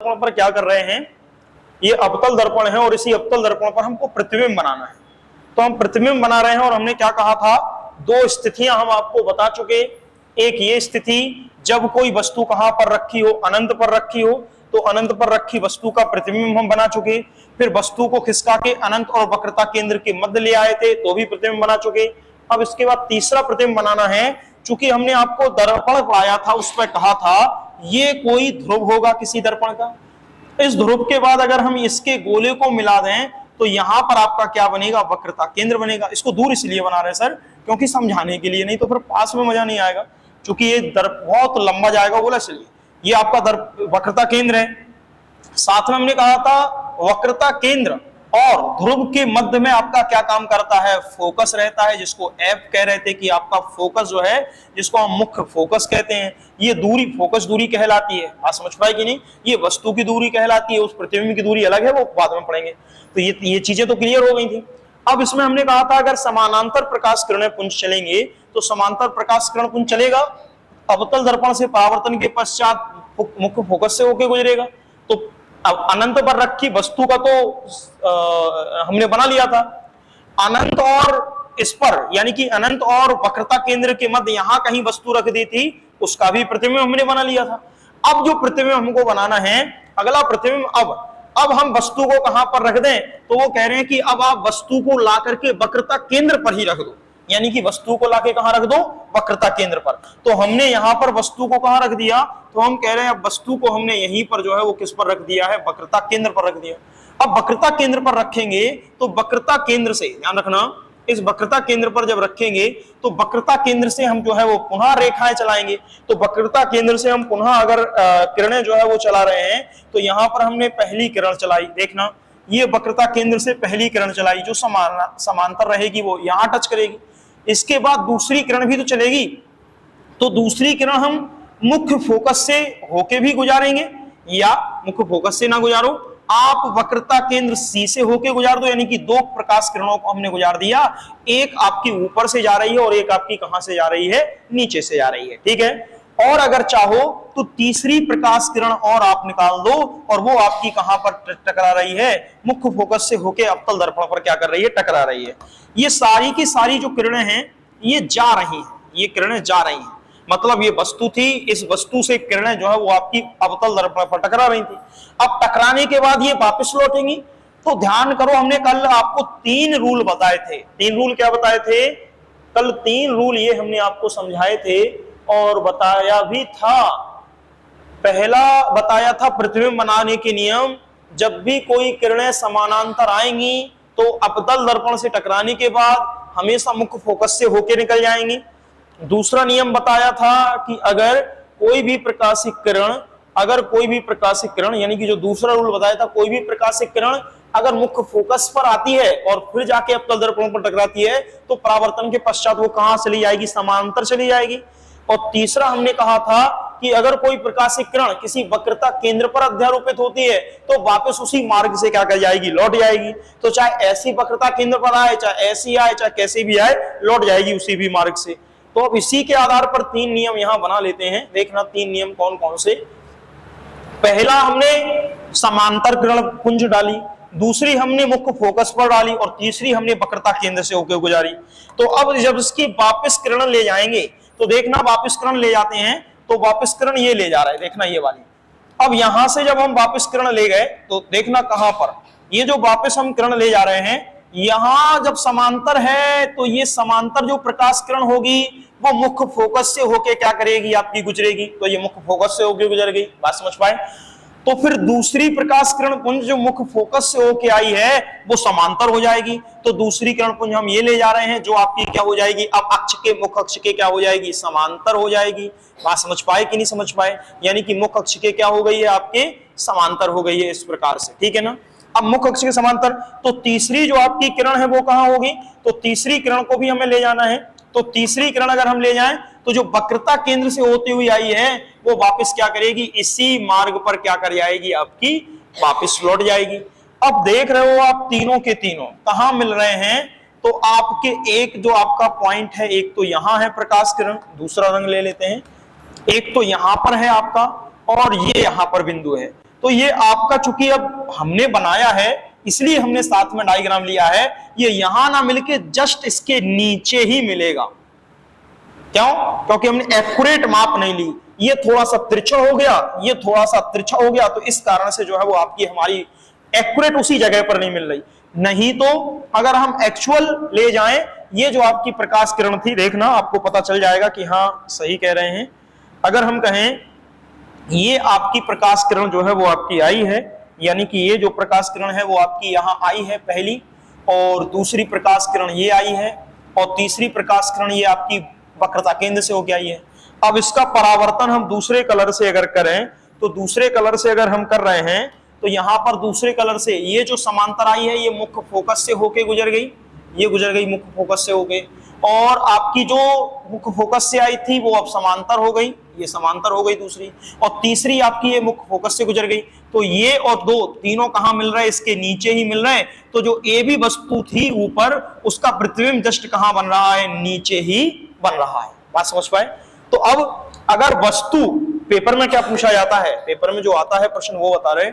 दर्पण पर क्या कर रहे हैं, ये अवतल दर्पण है और इसी अवतल दर्पण पर हमको प्रतिबिंब बनाना है। तो हम प्रतिबिंब बना रहे हैं और हमने क्या कहा था, दो स्थितियां हम आपको बता चुके। एक ये स्थिति जब कोई वस्तु कहां पर रखी हो, अनंत पर रखी हो, तो अनंत पर रखी वस्तु का प्रतिबिंब हम बना चुके। फिर वस्तु को खिसका के अनंत और वक्रता केंद्र के मध्य ले आए थे, तो भी प्रतिबिंब बना चुके। अब इसके बाद तीसरा प्रतिबिंब बनाना है। चूंकि हमने आपको दर्पण पढ़ाया था, उस पर कहा था ये कोई ध्रुव होगा किसी दर्पण का। इस ध्रुव के बाद अगर हम इसके गोले को मिला दें तो यहां पर आपका क्या बनेगा, वक्रता केंद्र बनेगा। इसको दूर इसलिए बना रहे हैं सर क्योंकि समझाने के लिए, नहीं तो फिर पास में मजा नहीं आएगा, क्योंकि ये दर्प बहुत लंबा जाएगा बोला, इसलिए ये आपका दर्प वक्रता केंद्र है। साथ में हमने कहा था वक्रता केंद्र और ध्रुव के मध्य में आपका क्या काम करता है, फोकस रहता है, जिसको एफ कह रहे थे कि आपका फोकस जो है, जिसको हम मुख्य फोकस कहते हैं। ये दूरी फोकस दूरी कहलाती है। बात समझ पाए कि नहीं, ये वस्तु की दूरी कहलाती है, उस प्रतिबिंब की दूरी अलग है, वो बाद में पढ़ेंगे। तो ये चीजें तो क्लियर हो गई थी। अब इसमें हमने कहा था अगर समानांतर प्रकाश किरण पुंज चलेंगे तो समांतर प्रकाश किरण पुंज चलेगा, अवतल दर्पण से परावर्तन के पश्चात मुख्य फोकस से होकर गुजरेगा। तो अब अनंत पर रखी वस्तु का तो हमने बना लिया था, अनंत और इस पर यानी कि अनंत और वक्रता केंद्र के मध्य यहां कहीं वस्तु रख दी थी, उसका भी प्रतिबिंब हमने बना लिया था। अब जो प्रतिबिंब हमको बनाना है, अगला प्रतिबिंब, अब हम वस्तु को कहां पर रख दें, तो वो कह रहे हैं कि अब आप वस्तु को ला करके वक्रता केंद्र पर ही रख दो, यानी कि वस्तु को लाके कहां रख दो, वक्रता केंद्र पर। तो हमने यहां पर वस्तु को कहां रख दिया, तो हम कह रहे हैं अब वस्तु को हमने यहीं पर जो है वो किस पर रख दिया है, वक्रता केंद्र पर रख दिया। अब वक्रता केंद्र पर रखेंगे तो वक्रता केंद्र से, ध्यान रखना, इस वक्रता केंद्र पर जब रखेंगे तो वक्रता केंद्र से हम जो है वो पुनः रेखाएं चलाएंगे। तो वक्रता केंद्र से हम पुनः अगर किरणें जो है वो चला रहे हैं, तो यहां पर हमने पहली किरण चलाई, देखना ये वक्रता केंद्र से पहली किरण चलाई, जो समांतर रहेगी वो यहां टच करेगी। इसके बाद दूसरी किरण भी तो चलेगी, तो दूसरी किरण हम मुख्य फोकस से होके भी गुजारेंगे, या मुख्य फोकस से ना गुजारो, आप वक्रता केंद्र सी से होके गुजार दो, यानी कि दो प्रकाश किरणों को हमने गुजार दिया, एक आपकी ऊपर से जा रही है और एक आपकी कहां से जा रही है, नीचे से जा रही है, ठीक है। और अगर चाहो तो तीसरी प्रकाश किरण और आप निकाल दो, और वो आपकी कहां पर टकरा रही है, मुख्य फोकस से होके अवतल दर्पण पर क्या कर रही है, टकरा रही है। ये सारी की सारी जो किरणें हैं ये जा रही हैं, ये किरणें जा रही हैं, मतलब ये वस्तु थी, इस वस्तु से किरणें जो है वो आपकी अवतल दर्पण पर टकरा रही थी। अब टकराने के बाद ये वापस लौटेंगी। तो ध्यान करो, हमने कल आपको 3 रूल बताए थे। 3 रूल क्या बताए थे कल? 3 रूल ये हमने आपको समझाए थे और बताया भी था। पहला बताया था प्रतिबिंब बनाने के नियम, जब भी कोई किरणें समानांतर आएंगी तो अवतल दर्पण से टकराने के बाद हमेशा मुख्य फोकस से होकर निकल जाएंगी। दूसरा नियम बताया था कि अगर कोई भी प्रकाशिक किरण यानी कि जो दूसरा रूल बताया था, कोई भी प्रकाशिक किरण अगर मुख्य फोकस पर आती है और फिर जाके अवतल दर्पण पर टकराती है तो परावर्तन के पश्चात वो कहां चली जाएगी, समांतर चली जाएगी। और तीसरा हमने कहा था कि अगर कोई प्रकाशिक किरण किसी वक्रता केंद्र पर अध्यारोपित होती है तो वापस उसी मार्ग से क्या कर जाएगी, लौट जाएगी। तो चाहे ऐसी वक्रता केंद्र पर आए, चाहे ऐसी आए, चाहे कैसे भी आए, लौट जाएगी उसी भी मार्ग से। तो अब इसी के आधार पर 3 नियम यहां बना लेते हैं। देखना 3 नियम कौन कौन से। पहला हमने समांतर किरण पुंज डाली, दूसरी हमने मुख्य फोकस पर डाली और तीसरी हमने वक्रता केंद्र से होकर गुजारी। तो अब जब इसकी वापस किरण ले जाएंगे तो देखना, वापस किरण ले जाते हैं तो वापस किरण ये ले जा रहा है, देखना ये वाली। अब यहां से जब हम वापस किरण ले गए तो देखना कहां पर, ये जो वापस हम किरण ले जा रहे हैं, यहां जब समांतर है तो ये समांतर जो प्रकाश किरण होगी वो मुख्य फोकस से होके क्या करेगी, आपकी गुजरेगी। तो ये मुख्य फोकस से होके गुजर गई, बात समझ पाए। तो फिर दूसरी प्रकाश किरण पुंज जो मुख्य फोकस से होके आई है वो समांतर हो जाएगी। तो दूसरी किरण पुंज हम ये ले जा रहे हैं जो आपकी क्या हो जाएगी, अब अक्ष के मुख्य अक्ष के क्या हो जाएगी, समांतर हो जाएगी। बात समझ पाए कि नहीं समझ पाए, यानी कि मुख्य अक्ष के क्या हो गई है, आपके समांतर हो गई है इस प्रकार से, ठीक है ना। अब मुख्य अक्ष के समांतर, तो तीसरी जो आपकी किरण है वो कहां होगी, तो तीसरी किरण को भी हमें ले जाना है। तो तीसरी किरण अगर हम ले जाएं तो जो वक्रता केंद्र से होती हुई आई है वो वापस क्या करेगी, इसी मार्ग पर क्या कर जाएगी, आपकी वापस लौट जाएगी। अब देख रहे हो आप तीनों के तीनों कहां मिल रहे हैं, तो आपके एक जो आपका पॉइंट है, एक तो यहां है प्रकाश किरण, दूसरा रंग ले लेते हैं, एक तो यहां पर है आपका और ये यहां पर बिंदु है। तो ये आपका चूंकि अब हमने बनाया है इसलिए हमने साथ में डायग्राम लिया है, ये यहां ना मिलके जस्ट इसके नीचे ही मिलेगा। क्यों? क्योंकि हमने एक्यूरेट माप नहीं ली, ये थोड़ा सा तिरछा हो गया, ये थोड़ा सा तिरछा हो गया, तो इस कारण से जो है वो आपकी हमारी एक्यूरेट उसी जगह पर नहीं मिल रही। नहीं तो अगर हम एक्चुअल ले जाएं, ये जो आपकी प्रकाश किरण थी, देखना आपको पता चल जाएगा कि हाँ सही कह रहे हैं। अगर हम कहें ये आपकी प्रकाश किरण जो है वो आपकी आई है, यानी कि ये जो प्रकाश किरण है वो आपकी यहां आई है पहली, और दूसरी प्रकाश किरण ये आई है, और तीसरी प्रकाश किरण ये आपकी वक्रता केंद्र से होकर आई है। अब इसका परावर्तन हम दूसरे कलर से अगर करें, तो दूसरे कलर से अगर हम कर रहे हैं तो यहां पर दूसरे कलर से ये जो समांतर आई है ये मुख्य फोकस से होके गुजर गई, ये गुजर गई मुख्य फोकस से होके, और आपकी जो मुख्य फोकस से आई थी वो अब समांतर हो गई, ये समांतर हो गई दूसरी, और तीसरी आपकी ये मुख्य फोकस से गुजर गई। तो ये और दो तीनों कहां मिल रहे हैं? इसके नीचे ही मिल रहे हैं। तो जो ए भी वस्तु थी ऊपर, उसका प्रतिबिंब जस्ट कहां बन रहा है? नीचे ही बन रहा है। बात समझ पाए? तो अब अगर वस्तु, पेपर में क्या पूछा जाता है, पेपर में जो आता है प्रश्न वो बता रहे,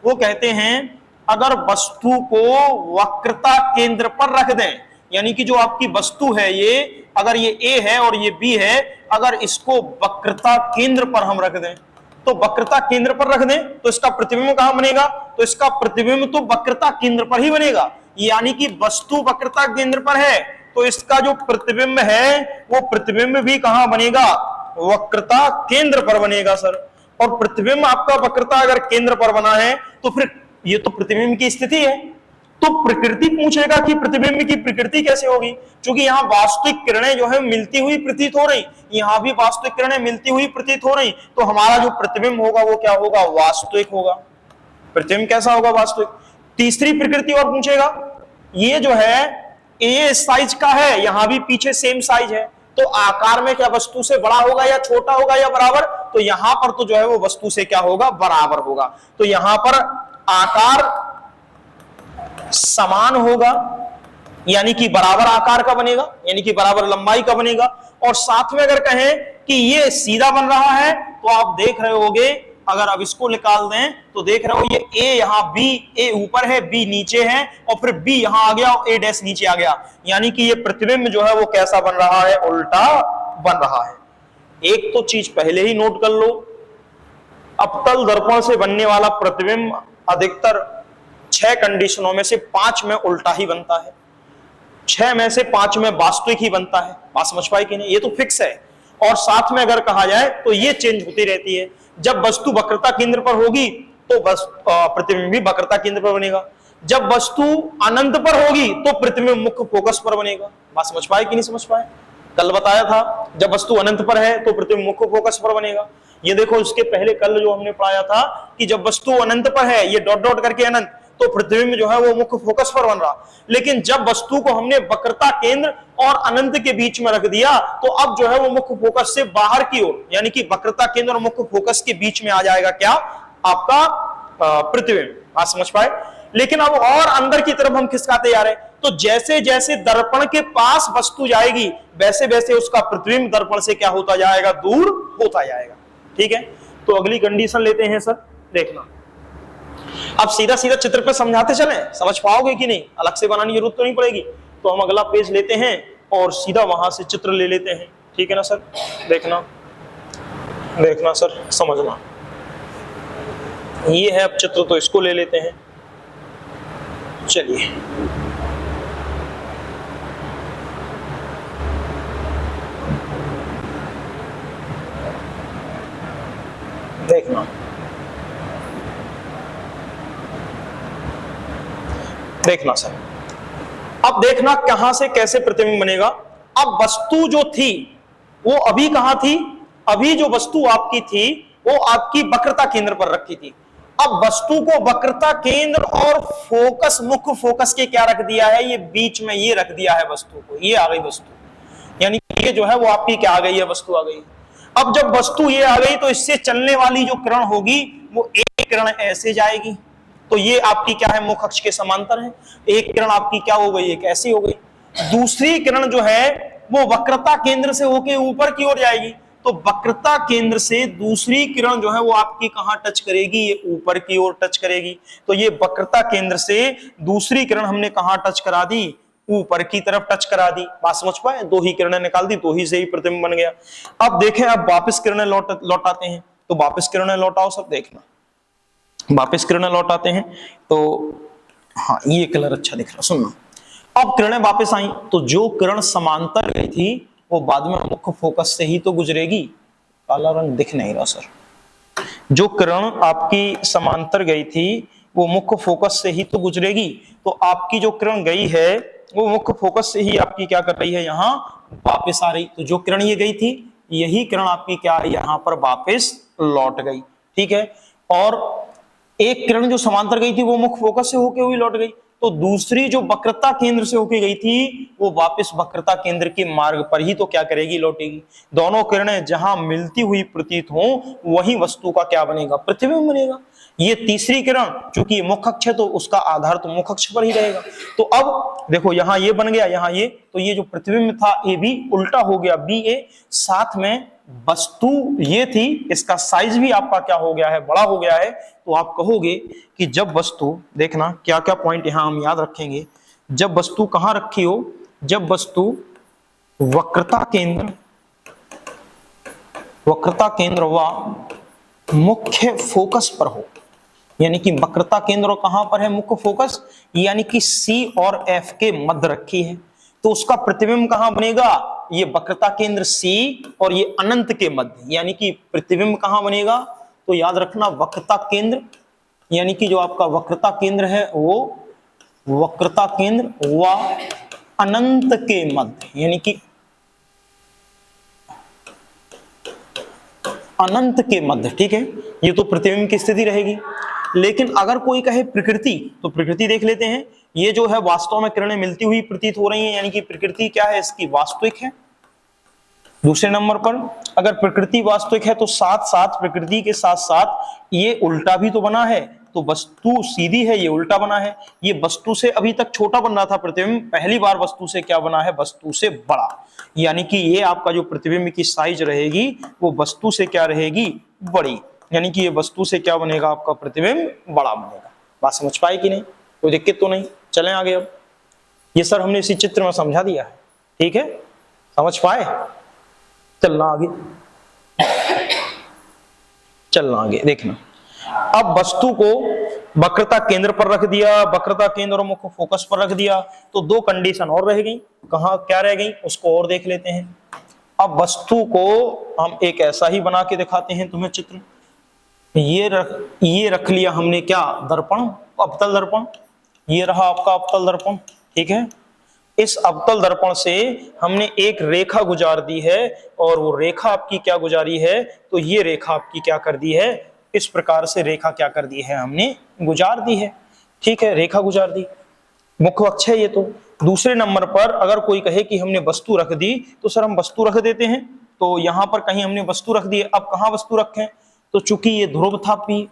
वो कहते हैं अगर वस्तु को वक्रता केंद्र पर रख दें, यानी कि जो आपकी वस्तु है ये, अगर ये ए है और ये बी है, अगर इसको वक्रता केंद्र पर हम रख दें, तो वक्रता केंद्र पर रख दें तो इसका प्रतिबिंब कहां बनेगा? तो इसका प्रतिबिंब तो वक्रता केंद्र पर ही बनेगा, यानी कि वस्तु वक्रता केंद्र पर है तो इसका जो प्रतिबिंब है वो प्रतिबिंब भी कहां बनेगा? वक्रता केंद्र पर बनेगा सर। और प्रतिबिंब आपका वक्रता अगर केंद्र पर बना है तो फिर ये तो प्रतिबिंब की स्थिति है, तो प्रकृति पूछेगा कि प्रतिबिंब की प्रकृति कैसे होगी, क्योंकि यहाँ वास्तविक किरणें जो है मिलती हुई प्रतीत हो रही, यहाँ भी वास्तविक किरणें मिलती हुई प्रतीत हो रही, तो हमारा जो प्रतिबिंब होगा वो क्या होगा? वास्तविक होगा। प्रतिबिंब कैसा होगा? वास्तविक। तीसरी प्रकृति और पूछेगा, ये जो है ए साइज का है, यहां भी पीछे सेम साइज है, तो आकार में क्या वस्तु से बड़ा होगा या छोटा होगा या बराबर? तो यहां पर तो जो है वो वस्तु से क्या होगा? बराबर होगा। तो यहां पर आकार समान होगा, यानी कि बराबर आकार का बनेगा, यानी कि बराबर लंबाई का बनेगा। और साथ में अगर कहें कि ये सीधा बन रहा है, तो आप देख रहे होगे, अगर अब इसको निकाल दें तो देख रहे हो ये ए यहां बी, ए ऊपर है बी नीचे है, और फिर बी यहां आ गया और ए डैश नीचे आ गया, यानी कि ये प्रतिबिंब जो है वो कैसा बन रहा है? उल्टा बन रहा है। एक तो चीज पहले ही नोट कर लो, अवतल दर्पण से बनने वाला प्रतिबिंब अधिकतर 6 कंडीशनों में से 5 में उल्टा ही बनता है, 6 में से 5 में वास्तविक ही बनता है। बात समझ पाए कि नहीं? ये तो फिक्स है। और साथ में अगर कहा जाए तो ये चेंज होती रहती है, जब वस्तु वक्रता केंद्र पर होगी तो प्रतिबिंब भी वक्रता केंद्र पर बनेगा, जब वस्तु अनंत पर होगी तो प्रतिबिंब मुख्य फोकस पर बनेगा। बात समझ पाए कि नहीं समझ पाए? कल बताया था जब वस्तु अनंत पर है तो प्रतिबिंब मुख्य फोकस पर बनेगा। ये देखो इसके पहले कल जो हमने पढ़ाया था कि जब वस्तु अनंत पर है, ये डॉट डॉट करके अनंत, तो प्रतिबिंब जो है वो मुख्य फोकस पर बन रहा। लेकिन जब वस्तु को हमने वक्रता केंद्र और अनंत के बीच में रख दिया तो अब जो है वो मुख्य फोकस से बाहर की ओर, यानी कि वक्रता केंद्र और मुख्य फोकस के बीच में आ जाएगा क्या? आपका प्रतिबिंब। आप समझ पाए? लेकिन अब और अंदर की तरफ हम खिसकाते जा रहे हैं, तो जैसे जैसे दर्पण के पास वस्तु जाएगी वैसे वैसे उसका प्रतिबिंब दर्पण से क्या होता जाएगा? दूर होता जाएगा। ठीक है, तो अगली कंडीशन लेते हैं सर, देखना। अब सीधा सीधा चित्र पे समझाते चलें, समझ पाओगे कि नहीं? अलग से बनाने की जरूरत तो नहीं पड़ेगी। तो हम अगला पेज लेते हैं और सीधा वहां से चित्र ले लेते हैं। ठीक है ना सर? देखना देखना सर, समझना। ये है अब चित्र, तो इसको ले लेते हैं। चलिए देखना देखना सर, अब देखना कहां से कैसे प्रतिबिंब बनेगा। अब वस्तु जो थी वो अभी कहां थी? अभी जो वस्तु आपकी थी वो आपकी वक्रता केंद्र पर रखी थी। अब वस्तु को वक्रता केंद्र और फोकस, मुख्य फोकस के क्या रख दिया है? ये बीच में ये रख दिया है वस्तु को, ये आ गई वस्तु, यानी ये जो है वो आपकी क्या आ गई है? वस्तु आ गई। अब जब वस्तु ये आ गई तो इससे चलने वाली जो किरण होगी वो एक किरण ऐसे जाएगी, तो ये आपकी क्या है? मुख्य अक्ष के समांतर है। एक किरण आपकी क्या हो गई? एक ऐसी हो गई। दूसरी किरण जो है वो वक्रता केंद्र से होके ऊपर की ओर जाएगी, तो वक्रता केंद्र से दूसरी किरण जो है वो आपकी कहां टच करेगी, ये ऊपर की ओर टच करेगी। तो ये वक्रता केंद्र से दूसरी किरण हमने कहां टच करा दी, ऊपर की तरफ टच करा दी। बात समझ पाए, दो ही किरणें निकाल दी, दो ही से ही प्रतिबिंब बन गया। अब देखें, अब वापस किरणें लौटाते हैं, तो वापस किरणें लौटाओ सब, देखना वापस किरणें लौटाते हैं। तो हाँ, ये कलर अच्छा दिख रहा, सुनना। अब किरणें वापस आई, तो जो किरण समांतर गई थी वो बाद में मुख्य फोकस से ही तो गुजरेगी। काला रंग दिख नहीं रहा सर। जो किरण आपकी समांतर गई थी वो मुख्य फोकस से ही तो गुजरेगी। तो आपकी जो किरण गई है वो मुख्य फोकस से ही आपकी क्या कर रही है, यहाँ वापस आ रही। तो जो किरण ये गई थी, यही किरण आपकी क्या यहाँ पर वापस लौट गई। ठीक है, और एक किरण जो समांतर गई थी वो मुख्य फोकस से होके हुई लौट गई। तो दूसरी जो वक्रता केंद्र से होके गई थी वो वापस वक्रता केंद्र के मार्ग पर ही तो क्या करेगी, लौटेगी। दोनों किरणें जहां मिलती हुई प्रतीत हो वही वस्तु का क्या बनेगा, प्रतिबिंब बनेगा। ये तीसरी किरण चूंकि ये मुख्य अक्ष है तो उसका आधार तो मुख्य अक्ष पर ही रहेगा। तो अब देखो, यहां ये बन गया, यहां ये, तो ये जो प्रतिबिंब था ए बी उल्टा हो गया बी ए, साथ में वस्तु ये थी, इसका साइज भी आपका क्या हो गया है, बड़ा हो गया है। तो आप कहोगे कि जब वस्तु, देखना क्या क्या पॉइंट यहां हम याद रखेंगे, जब वस्तु कहां रखी हो, जब वस्तु वक्रता केंद्र व मुख्य फोकस पर हो, यानी कि वक्रता केंद्र कहां पर है, मुख्य फोकस, यानी कि सी और एफ के मध्य रखी है, तो उसका प्रतिबिंब कहां बनेगा, ये वक्रता केंद्र सी और ये अनंत के मध्य, यानी कि प्रतिबिंब कहां बनेगा। तो याद रखना, वक्रता केंद्र, यानी कि जो आपका वक्रता केंद्र है वो वक्रता केंद्र व अनंत के मध्य, यानी कि अनंत के मध्य। ठीक है, ये तो प्रतिबिंब की स्थिति रहेगी। लेकिन अगर कोई कहे प्रकृति, तो प्रकृति देख लेते हैं। ये जो है वास्तव में किरणें मिलती हुई प्रतीत हो रही हैं, यानी कि प्रकृति क्या है, इसकी वास्तविक है। दूसरे नंबर पर अगर प्रकृति वास्तविक है तो साथ साथ प्रकृति के साथ साथ ये उल्टा भी तो बना है। तो वस्तु सीधी है, ये उल्टा बना है। ये वस्तु से अभी तक छोटा बन रहा था प्रतिबिंब, पहली बार वस्तु से क्या बना है, वस्तु से बड़ा, यानी कि ये आपका जो प्रतिबिंब की साइज रहेगी वो वस्तु से क्या रहेगी, बड़ी, यानी कि ये वस्तु से क्या बनेगा, आपका प्रतिबिंब बड़ा बनेगा। बात समझ पाए कि नहीं, कोई दिक्कत तो नहीं। चलें आगे। अब ये सर हमने इसी चित्र में समझा दिया है, ठीक है, समझ पाए। चलना आगे, चलना आगे, देखना। अब वस्तु को वक्रता केंद्र पर रख दिया, वक्रता केंद्र और मुख्य फोकस पर रख दिया, तो दो कंडीशन और रह गई। कहां क्या रह गई, उसको और देख लेते हैं। अब वस्तु को हम एक ऐसा ही बना के दिखाते हैं तुम्हें चित्र। ये रख लिया हमने क्या, दर्पण, अवतल दर्पण। ये रहा आपका अवतल दर्पण, ठीक है। इस अवतल दर्पण से हमने एक रेखा गुजार दी है, और वो रेखा आपकी क्या गुजारी है, तो ये रेखा आपकी क्या कर दी है, इस प्रकार से रेखा क्या कर दी है, हमने गुजार दी है, ठीक है, रेखा गुजार दी, मुख्य अक्ष है ये। तो दूसरे नंबर पर अगर कोई कहे कि हमने वस्तु रख दी, तो सर हम वस्तु रख देते हैं। तो यहां पर कहीं हमने वस्तु रख दी है, अब कहां वस्तु रखें, तो चूंकि ये ध्रुव था पी,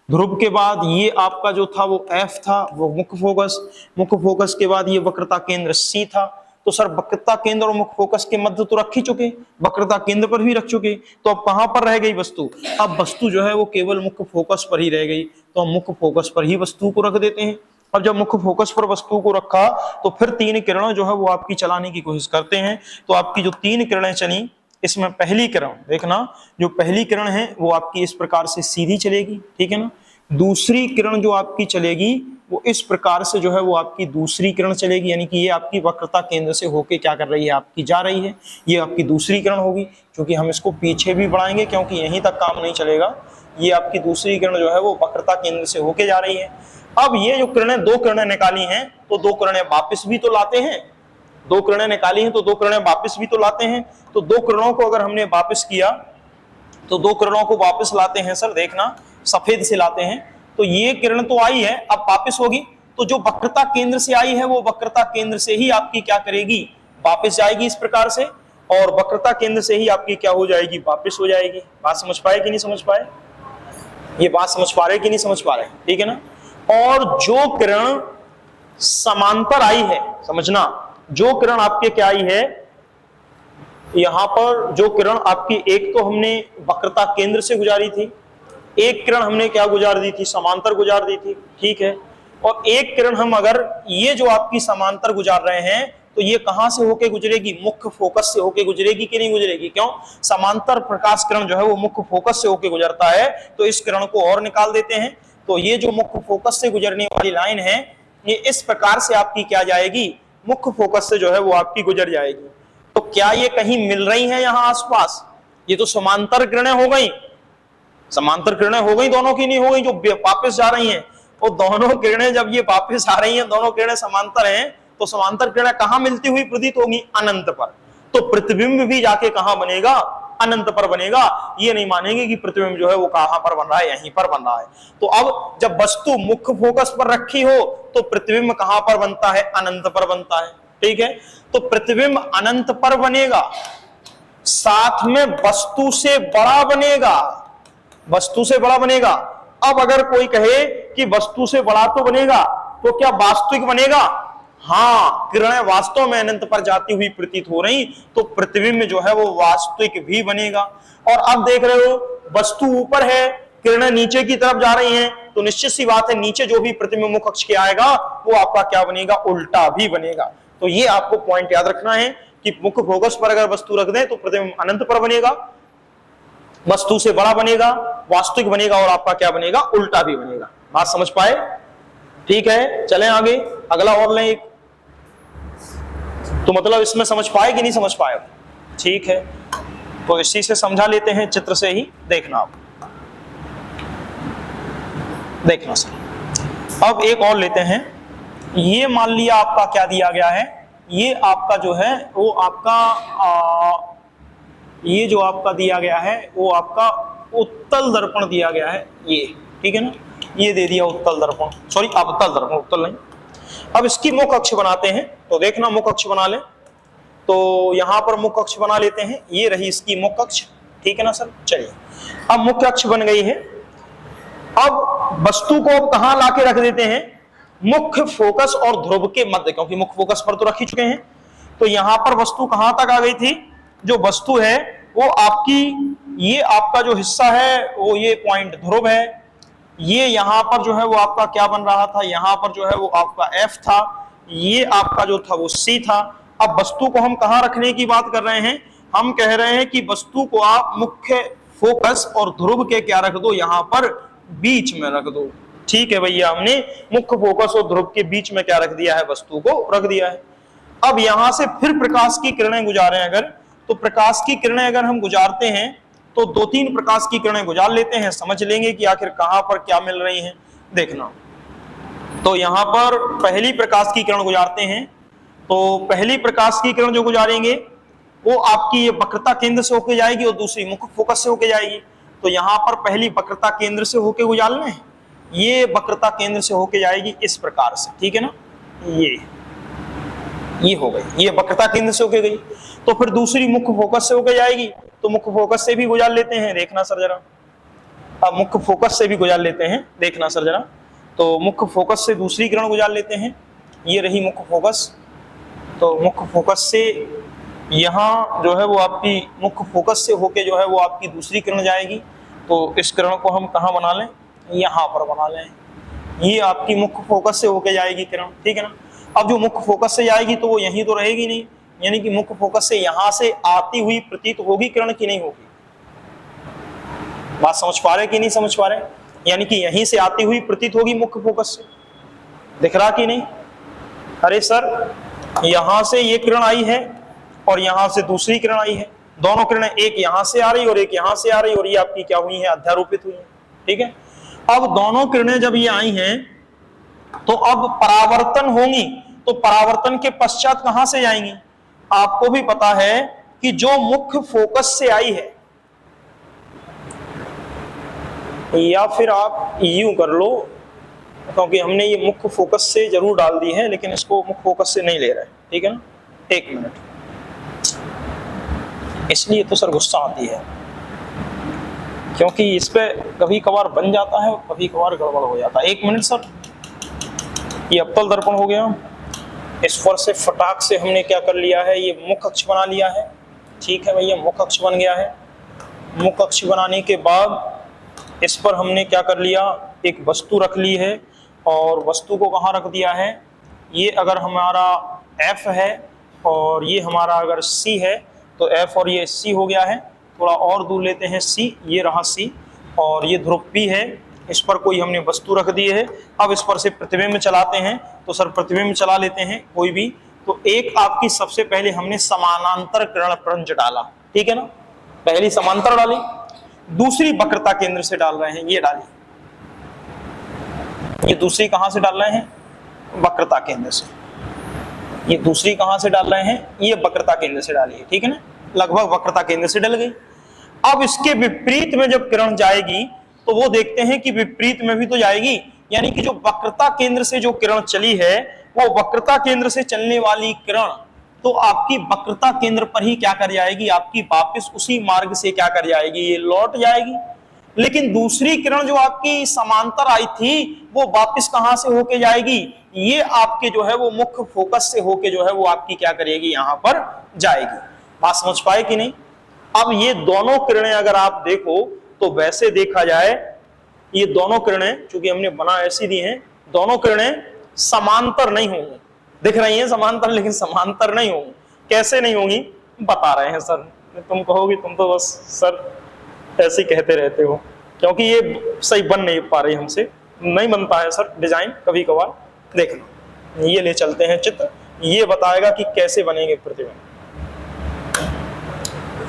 ध्रुव के बाद ये आपका जो था वो एफ था, वो मुख्य फोकस के बाद ये वक्रता केंद्र सी था। तो सर वक्रता केंद्र और मुख्य फोकस के मध्य तो रख ही चुके, वक्रता केंद्र पर भी रख चुके, तो अब कहां पर रह गई वस्तु, अब वस्तु जो है वो केवल मुख्य फोकस पर ही रह गई। तो हम मुख्य फोकस पर ही वस्तु को रख देते हैं। अब जब मुख्य फोकस पर वस्तु को रखा तो फिर तीन किरणें जो है वो आपकी चलाने की कोशिश करते हैं। तो आपकी जो तीन किरणें चली, इसमें पहली किरण देखना, जो पहली किरण है वो आपकी इस प्रकार से सीधी चलेगी, ठीक है ना। दूसरी किरण जो आपकी चलेगी वो इस प्रकार से जो है वो आपकी दूसरी किरण चलेगी, यानी कि ये आपकी वक्रता केंद्र से होके क्या कर रही है, आपकी जा रही है, ये आपकी दूसरी किरण होगी। क्योंकि हम इसको पीछे भी बढ़ाएंगे क्योंकि यहीं तक काम नहीं चलेगा। ये आपकी दूसरी किरण जो है वो वक्रता केंद्र से होके जा रही है। अब ये जो किरणें, दो किरणें निकाली हैं, तो दो किरणें वापस भी तो लाते हैं, दो किरणें निकाली हैं तो दो किरणें वापस भी तो लाते हैं। तो दो किरणों को अगर हमने वापस किया, तो दो किरणों को वापस लाते हैं सर, देखना सफेद से लाते हैं। तो ये किरण तो आई है, अब वापस होगी, तो जो वक्रता केंद्र से आई है वो वक्रता केंद्र से ही आपकी क्या करेगी, वापस जाएगी इस प्रकार से, और वक्रता केंद्र से ही आपकी क्या हो जाएगी, वापस हो जाएगी। बात समझ पाए कि नहीं समझ पाए, ये बात समझ पा रहे कि नहीं समझ पा रहे, ठीक है ना। और जो किरण समांतर आई है, समझना, जो किरण आपके क्या आई है, यहां पर जो किरण आपकी, एक तो हमने वक्रता केंद्र से गुजारी थी, एक किरण हमने क्या गुजार दी थी, समांतर गुजार दी थी, ठीक है। और एक किरण हम अगर ये जो आपकी समांतर गुजार रहे हैं तो ये कहां से होके गुजरेगी, मुख्य फोकस से होके गुजरेगी कि नहीं गुजरेगी? क्यों? समांतर प्रकाश किरण जो है वो मुख्य फोकस से होके गुजरता है, तो इस किरण को और निकाल देते हैं। तो ये जो मुख्य फोकस से गुजरने वाली लाइन है, ये इस प्रकार से आपकी क्या जाएगी, मुख्य फोकस से जो है वो आपकी गुजर जाएगी। तो क्या ये कहीं मिल रही है यहां आसपास? ये तो समांतर किरणें हो गई, समांतर किरणें हो गई, दोनों की नहीं हो गई जो वापस जा रही हैं। और दोनों किरणें जब ये वापस आ रही हैं, दोनों किरणें समांतर हैं, तो समांतर किरणें कहां मिलती हुई प्रतीत होगी? अनंत पर। तो प्रतिबिंब भी जाके कहां बनेगा? अनंत पर बनेगा। ये नहीं मानेंगे कि प्रतिबिंब जो है वो कहां पर बन रहा है, यहीं पर बन रहा है। तो अब जब वस्तु मुख्य फोकस पर रखी हो तो प्रतिबिंब कहां पर बनता है? अनंत पर बनता है, ठीक है। तो प्रतिबिंब अनंत पर बनेगा, साथ में वस्तु से बड़ा बनेगा, वस्तु से बड़ा बनेगा। अब अगर कोई कहे कि वस्तु से बड़ा तो बनेगा, तो क्या वास्तविक बनेगा? हाँ, किरणें वास्तव में अनंत पर जाती हुई प्रतीत हो रही, तो प्रतिबिंब जो है वो वास्तविक भी बनेगा। और अब देख रहे हो, वस्तु ऊपर है, किरणें नीचे की तरफ जा रही हैं, तो निश्चित सी बात है नीचे जो भी प्रतिबिंब मुख्य अक्ष के आएगा वो आपका क्या बनेगा? उल्टा भी बनेगा। तो ये आपको पॉइंट याद रखना है कि मुख्य फोकस पर अगर वस्तु रख दें तो प्रतिबिंब अनंत पर बनेगा, वस्तु से बड़ा बनेगा, वास्तविक बनेगा, और आपका क्या बनेगा? उल्टा भी बनेगा। बात समझ पाए? ठीक है, चलें आगे, अगला और लें एक। तो मतलब इसमें समझ पाए कि नहीं समझ पाए? ठीक है, तो इसी से समझा लेते हैं, चित्र से ही देखना आप, देखना सर। अब एक और लेते हैं। ये मान लिया आपका क्या दिया गया है, ये आपका जो है वो आपका ये जो आपका दिया गया है वो आपका उत्तल दर्पण दिया गया है, ये ठीक है ना, ये दे दिया उत्तल दर्पण, सॉरी अवतल दर्पण, उत्तल नहीं। अब इसकी मुख्य अक्ष बनाते हैं, तो देखना मुख्य अक्ष बना लें। तो यहां पर मुख्य अक्ष बना लेते हैं, ये रही इसकी मुख्य अक्ष, ठीक है ना सर। चलिए, अब मुख्य अक्ष बन गई है। अब वस्तु को अब कहां लाके रख देते हैं? मुख्य फोकस और ध्रुव के मध्य, क्योंकि मुख्य फोकस पर तो रख ही चुके हैं। तो यहां पर वस्तु कहां तक आ गई थी? जो वस्तु है वो आपकी, ये आपका जो हिस्सा है वो ये पॉइंट ध्रुव है, ये यहां पर जो है वो आपका क्या बन रहा था, यहां पर जो है वो आपका F था, ये आपका जो था वो C था। अब वस्तु को हम कहां रखने की बात कर रहे हैं? हम कह रहे हैं कि वस्तु को आप मुख्य फोकस और ध्रुव के क्या रख दो, यहां पर बीच में रख दो। ठीक है भैया, हमने मुख्य फोकस और ध्रुव के बीच में क्या रख दिया है? वस्तु को रख दिया है। अब यहां से फिर प्रकाश की किरणें गुजारें अगर, तो प्रकाश की किरणें अगर हम गुजारते हैं तो 2-3 प्रकाश की किरणें गुजार लेते हैं, समझ लेंगे कि आखिर कहां पर क्या मिल रही हैं। देखना, तो यहां पर पहली प्रकाश की किरण गुजारते हैं, तो पहली प्रकाश की किरण जो गुजारेंगे वो आपकी ये वक्रता केंद्र से होके जाएगी और दूसरी मुख्य फोकस से होके जाएगी। तो यहां पर पहली वक्रता केंद्र से होके गुजारना है, ये वक्रता केंद्र से होके जाएगी इस प्रकार से, ठीक है ना, ये हो गई, ये वक्रता केंद्र से होके गई। तो फिर दूसरी मुख्य फोकस से होके जाएगी, तो मुख्य फोकस से भी गुजार लेते हैं, देखना सर जरा। अब मुख्य फोकस से भी गुजार लेते हैं, देखना सर जरा। तो मुख्य फोकस से दूसरी किरण गुजार लेते हैं, ये रही मुख्य फोकस। तो मुख्य फोकस से यहाँ जो है वो आपकी मुख्य फोकस से होके जो है वो आपकी दूसरी किरण जाएगी। तो इस किरण को हम कहाँ बना लें? यहाँ पर बना लें, ये आपकी मुख्य फोकस से होके जाएगी किरण, ठीक है ना। अब जो मुख्य फोकस से जाएगी तो वो यहीं तो रहेगी नहीं, यानी कि मुख्य फोकस से यहां से आती हुई प्रतीत होगी किरण की नहीं होगी। बात समझ पा रहे कि नहीं समझ पा रहे? यानी कि यहीं से आती हुई प्रतीत होगी मुख्य फोकस से, दिख रहा कि नहीं? अरे सर, यहां से ये किरण आई है और यहां से दूसरी किरण आई है, दोनों किरणें एक यहां से आ रही और एक यहां से आ रही, और ये आपकी क्या हुई है? अध्यारोपित हुई है, ठीक है। अब दोनों किरणें जब ये आई हैं तो अब परावर्तन होंगी, तो परावर्तन के पश्चात कहां से जाएंगी? आपको भी पता है कि जो मुख्य फोकस से आई है, या फिर आप यूं कर लो, क्योंकि हमने ये मुख्य फोकस से जरूर डाल दी है लेकिन इसको मुख्य फोकस से नहीं ले रहे, ठीक है ना। एक मिनट, इसलिए तो सर गुस्सा आती है, क्योंकि इस पे कभी कभार बन जाता है और कभी कभार गड़बड़ हो जाता है। एक मिनट सर, ये अवतल दर्पण हो गया, इस पर से फटाक से हमने क्या कर लिया है, ये मुख्य अक्ष बना लिया है। ठीक है भैया, मुख अक्ष बन गया है। मुख अक्ष बनाने के बाद इस पर हमने क्या कर लिया, एक वस्तु रख ली है, और वस्तु को कहाँ रख दिया है, ये अगर हमारा F है और ये हमारा अगर C है तो F और ये C हो गया है। थोड़ा और दूर लेते हैं C, ये रहा C, और ये ध्रुव P है, इस पर कोई हमने वस्तु रख दी है। अब इस पर से प्रतिबिंब चलाते हैं, तो सर प्रतिबिंब चला लेते हैं कोई भी। तो एक आपकी सबसे पहले हमने समानांतर किरण प्रंज डाला, ठीक है ना, पहली समांतर डाली, दूसरी वक्रता केंद्र से डाल रहे हैं, ये डाली, ये दूसरी कहां से डाल रहे हैं, वक्रता केंद्र से। ये दूसरी कहां से डाल रहे हैं, ये वक्रता केंद्र से डालिए, ठीक है ना, लगभग वक्रता केंद्र से डल गई। अब इसके विपरीत में जब किरण जाएगी तो वो देखते हैं कि विपरीत में भी तो जाएगी, यानी कि जो वक्रता केंद्र से जो किरण चली है वो वक्रता केंद्र से चलने वाली किरण तो आपकी वक्रता केंद्र पर ही क्या कर जाएगी, आपकी वापस उसी मार्ग से क्या कर जाएगी, ये लौट जाएगी। लेकिन दूसरी किरण जो आपकी समांतर आई थी वो वापस कहां से होके जाएगी, ये आपके जो है वो मुख्य फोकस से होके जो है वो आपकी क्या करेगी, यहां पर जाएगी। बात समझ पाए कि नहीं। अब ये दोनों किरणें अगर आप देखो तो वैसे देखा जाए ये दोनों किरणें चूंकि हमने बना ऐसी दी हैं, दोनों किरणें समांतर नहीं होंगी, दिख रही हैं समांतर लेकिन समांतर नहीं होंगी। कैसे नहीं होंगी बता रहे हैं सर। तुम कहोगे तुम तो बस सर ऐसे कहते रहते हो, क्योंकि ये सही बन नहीं पा रही हमसे, नहीं बनता है सर डिजाइन कभी कभार। देखना, ये ले चलते हैं चित्र, ये बताएगा कि कैसे बनेंगे प्रतिबिंब।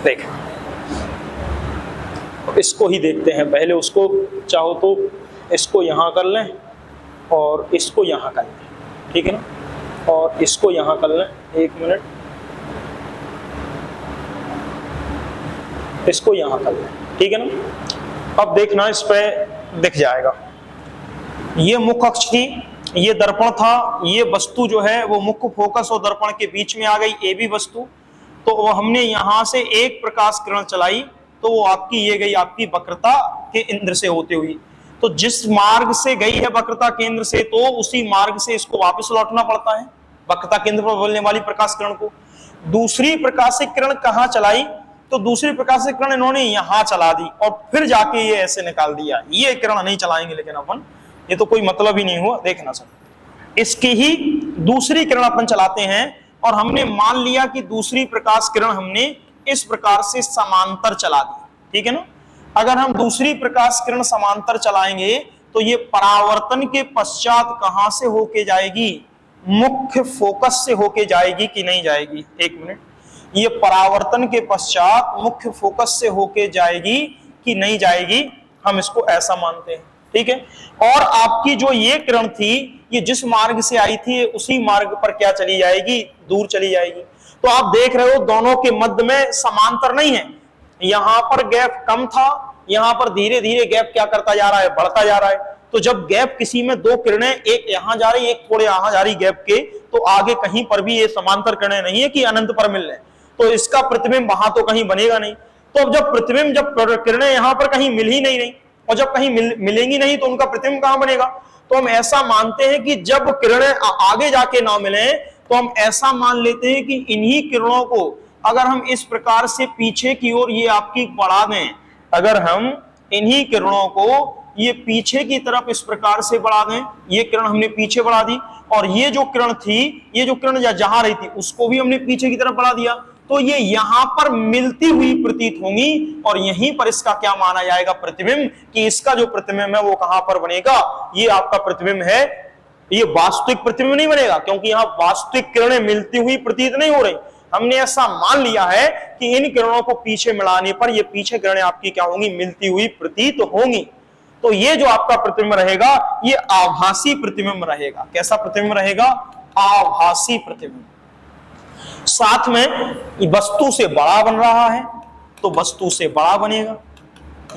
देख, इसको ही देखते हैं पहले, उसको चाहो तो इसको यहां कर लें और इसको यहां कर लें, ठीक है ना, और इसको यहां कर लें, एक मिनट, इसको यहां कर लें, ठीक है ना। अब देखना इस पे दिख जाएगा, ये मुख्य अक्ष थी, ये दर्पण था, ये वस्तु जो है वो मुख्य फोकस और दर्पण के बीच में आ गई, ए बी वस्तु। तो वो हमने यहां से एक प्रकाश किरण चलाई तो वो आपकी ये गई आपकी वक्रता के केंद्र से होते हुई। तो जिस मार्ग से गई है वक्रता केंद्र से तो उसी मार्ग से इसको वापस लौटना पड़ता है वक्रता केंद्र पर बोलने वाली प्रकाश किरण को। दूसरी प्रकाशिक किरण कहां चलाई, तो दूसरी प्रकाशिक किरण इन्होंने यहां चला दी और फिर जाके ये ऐसे निकाल दिया। ये किरण नहीं चलाएंगे लेकिन अपन, ये तो कोई मतलब ही नहीं हुआ। देखना सर, इसकी ही दूसरी किरण अपन चलाते हैं और हमने मान लिया कि दूसरी प्रकाश किरण हमने इस प्रकार से समांतर चला दी, ठीक है ना। अगर हम दूसरी प्रकाश किरण समांतर चलाएंगे तो ये परावर्तन के पश्चात कहां से होके जाएगी, मुख्य फोकस से होके जाएगी कि नहीं जाएगी, एक मिनट, ये परावर्तन के पश्चात मुख्य फोकस से होके जाएगी कि नहीं जाएगी, हम इसको ऐसा मानते हैं, ठीक है। और आपकी जो ये किरण थी ये जिस मार्ग से आई थी उसी मार्ग पर क्या चली जाएगी, दूर चली जाएगी। तो आप देख रहे हो दोनों के मध्य में समांतर नहीं है, यहां पर गैप कम था, यहां पर धीरे धीरे गैप क्या करता जा रहा है, बढ़ता जा रहा है। तो जब गैप किसी में दो किरणें, एक यहां जा रही एक थोड़े यहां जा रही गैप के, तो आगे कहीं पर भी ये समांतर किरणें नहीं है कि अनंत पर मिल रहे, तो इसका प्रतिबिंब वहां तो कहीं बनेगा नहीं। तो अब जब प्रतिबिंब, जब किरणें यहां पर कहीं मिल ही नहीं रही और जब कहीं मिलेंगी नहीं तो उनका प्रतिबिंब कहां बनेगा। तो हम ऐसा मानते हैं कि जब किरणें आगे जाके ना मिले तो हम ऐसा मान लेते हैं कि इन्हीं किरणों को अगर हम इस प्रकार से पीछे की ओर ये आपकी बढ़ा दें, अगर हम इन्हीं किरणों को ये पीछे की तरफ इस प्रकार से बढ़ा दें, ये किरण हमने पीछे बढ़ा दी और ये जो किरण थी, ये जो किरण जहां रही थी उसको भी हमने पीछे की तरफ बढ़ा दिया, तो ये यहां पर मिलती हुई प्रतीत होंगी और यहीं पर इसका क्या माना जाएगा, प्रतिबिंब, कि इसका जो प्रतिबिंब है वो कहां पर बनेगा, ये आपका प्रतिबिंब है। ये वास्तविक प्रतिबिंब नहीं बनेगा क्योंकि यहां वास्तविक किरणें मिलती हुई प्रतीत नहीं हो रही। हमने ऐसा मान लिया है कि इन किरणों को पीछे मिलाने पर ये पीछे किरणें आपकी क्या होंगी, मिलती हुई प्रतीत होंगी। तो ये जो आपका प्रतिबिंब रहेगा ये आभासी प्रतिबिंब रहेगा। कैसा प्रतिबिंब रहेगा, आभासी प्रतिबिंब। साथ में वस्तु से बड़ा बन रहा है तो वस्तु से बड़ा बनेगा,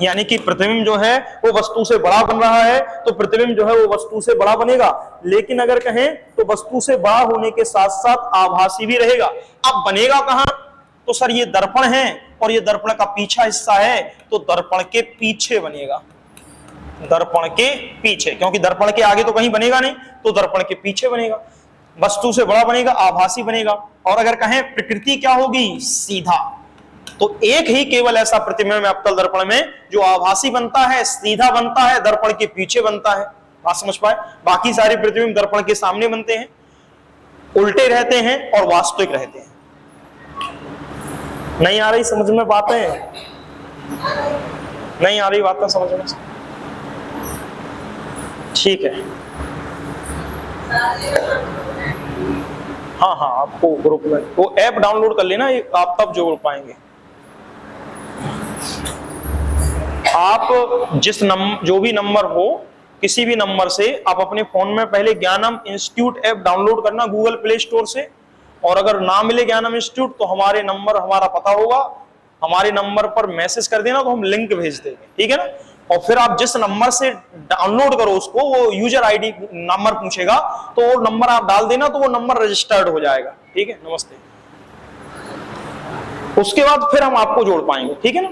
यानी कि प्रतिबिंब जो है वो वस्तु से बड़ा बन रहा है तो प्रतिबिंब जो है वो वस्तु से बड़ा बनेगा। लेकिन अगर कहें तो वस्तु से बड़ा होने के साथ साथ आभासी भी रहेगा। अब बनेगा कहां, तो सर ये दर्पण है और ये दर्पण का पीछा हिस्सा है तो दर्पण के पीछे बनेगा, दर्पण के पीछे, क्योंकि दर्पण के आगे तो कहीं बनेगा नहीं, तो दर्पण के पीछे बनेगा, वस्तु से बड़ा बनेगा, आभासी बनेगा। और अगर कहें प्रकृति क्या होगी, सीधा, तो एक ही केवल ऐसा प्रतिबिंब है अवतल दर्पण में जो आभासी बनता है, सीधा बनता है, दर्पण के पीछे बनता है। बात समझ पाए? बाकी सारे प्रतिबिंब दर्पण के सामने बनते हैं, उल्टे रहते हैं और वास्तविक रहते हैं। नहीं आ रही समझ में बातें? नहीं आ रही बातें समझ में? ठीक है। हाँ हाँ, आपको ग्रुप में वो ऐप डाउनलोड कर लेना, आप तब जोड़ पाएंगे। आप जो भी नंबर हो, किसी भी नंबर से आप अपने फोन में पहले ज्ञानम इंस्टीट्यूट ऐप डाउनलोड करना गूगल प्ले स्टोर से, और अगर ना मिले ज्ञानम इंस्टीट्यूट तो हमारा पता होगा, हमारे नंबर पर मैसेज कर देना तो हम लिंक भेज देंगे, ठीक है ना। और फिर आप जिस नंबर से डाउनलोड करो उसको, वो यूजर आईडी नंबर पूछेगा, तो वो नंबर आप डाल देना तो वो नंबर रजिस्टर्ड हो जाएगा, ठीक है। नमस्ते। उसके बाद फिर हम आपको जोड़ पाएंगे, ठीक है ना।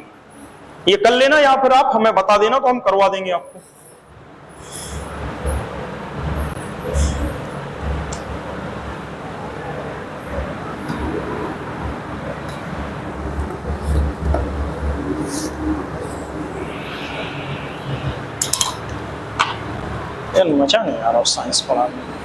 ये कर लेना, या फिर आप हमें बता देना तो हम करवा देंगे आपको। यार मजा नहीं आ रहा साइंस पढ़ाने में।